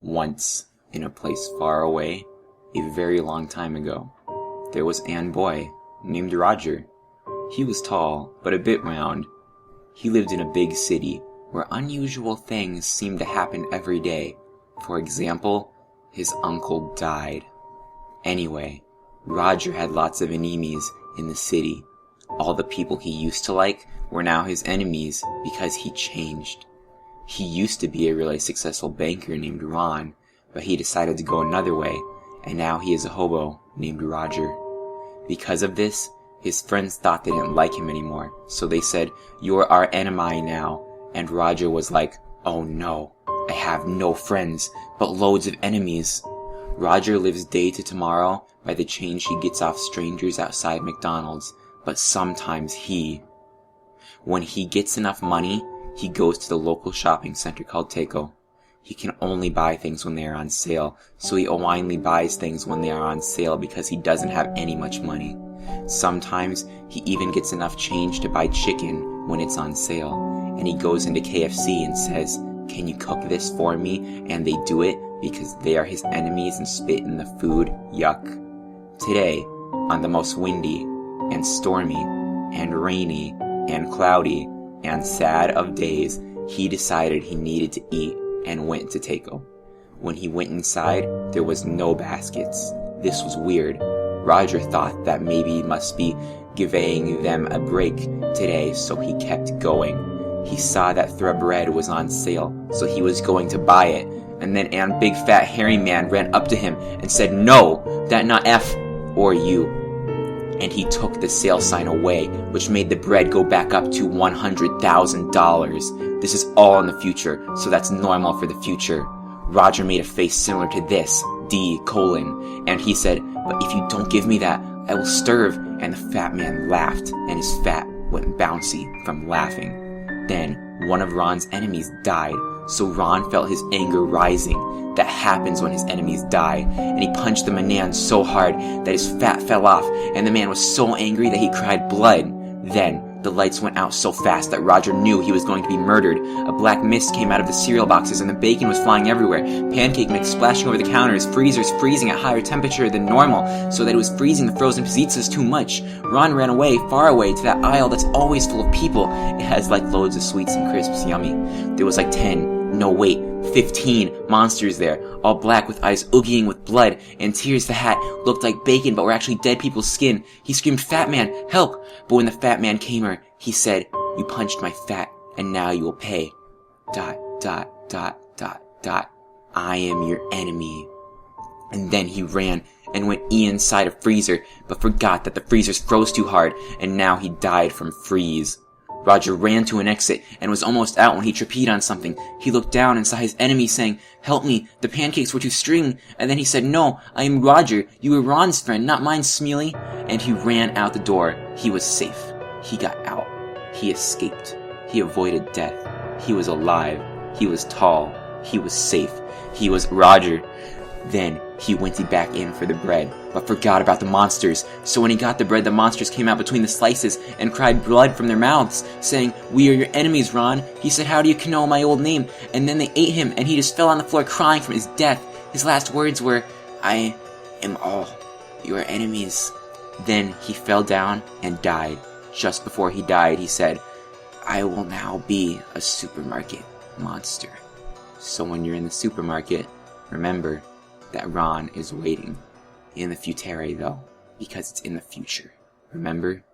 Once, in a place far away, a very long time ago, there was an boy named Roger. He was tall, but a bit round. He lived in a big city where unusual things seemed to happen every day. For example, his uncle died. Anyway, Roger had lots of enemies in the city. All the people he used to like were now his enemies because he changed. He used to be a really successful banker named Ron, but he decided to go another way, and now he is a hobo named Roger. Because of this, his friends thought they didn't like him anymore, so they said, "You're our enemy now." And Roger was like, "Oh no, I have no friends, but loads of enemies." Roger lives day to tomorrow by the change he gets off strangers outside McDonald's, but sometimes when he gets enough money, he goes to the local shopping center called Taco. He can only buy things when they are on sale, so he only buys things when they are on sale because he doesn't have any much money. Sometimes he even gets enough change to buy chicken when it's on sale, and he goes into KFC and says, "Can you cook this for me?" And they do it because they are his enemies and spit in the food. Yuck. Today, on the most windy and stormy and rainy and cloudy and sad of days, he decided he needed to eat and went to Taco. When he went inside, there was no baskets. This was weird. Roger thought that maybe he must be giving them a break today, so he kept going. He saw that bread was on sale, so he was going to buy it, and then a big fat hairy man ran up to him and said, "No, that not F or U." And he took the sale sign away, which made the bread go back up to $100,000. This is all in the future, so that's normal for the future. Roger made a face similar to this, D:, and he said, "But if you don't give me that, I will starve." And the fat man laughed, and his fat went bouncy from laughing. Then one of Ron's enemies died, so Ron felt his anger rising. That happens when his enemies die, and he punched the man so hard that his fat fell off, and the man was so angry that he cried blood. Then the lights went out so fast that Roger knew he was going to be murdered. A black mist came out of the cereal boxes, and the bacon was flying everywhere. Pancake mix splashing over the counters, freezers freezing at higher temperature than normal, so that it was freezing the frozen pizzas too much. Ron ran away, far away, to that aisle that's always full of people. It has like loads of sweets and crisps, yummy. There was like 15 monsters there, all black with eyes oogieing with blood, and tears. The hat looked like bacon, but were actually dead people's skin. He screamed, "Fat man, help!" But when the fat man came here, he said, "You punched my fat, and now you will pay. ... I am your enemy." And then he ran and went inside a freezer, but forgot that the freezers froze too hard, and now he died from freeze. Roger ran to an exit and was almost out when he tripped on something. He looked down and saw his enemy saying, "Help me, the pancakes were too string." And then he said, "No, I am Roger. You were Ron's friend, not mine, Smealy." And he ran out the door. He was safe. He got out. He escaped. He avoided death. He was alive. He was tall. He was safe. He was Roger. Then he went back in for the bread, but forgot about the monsters. So when he got the bread, the monsters came out between the slices and cried blood from their mouths, saying, "We are your enemies, Ron." He said, "How do you know my old name?" And then they ate him, and he just fell on the floor crying from his death. His last words were, "I am all your enemies." Then he fell down and died. Just before he died, he said, "I will now be a supermarket monster." So when you're in the supermarket, remember that Ron is waiting. In the futere, though, because it's in the future. Remember?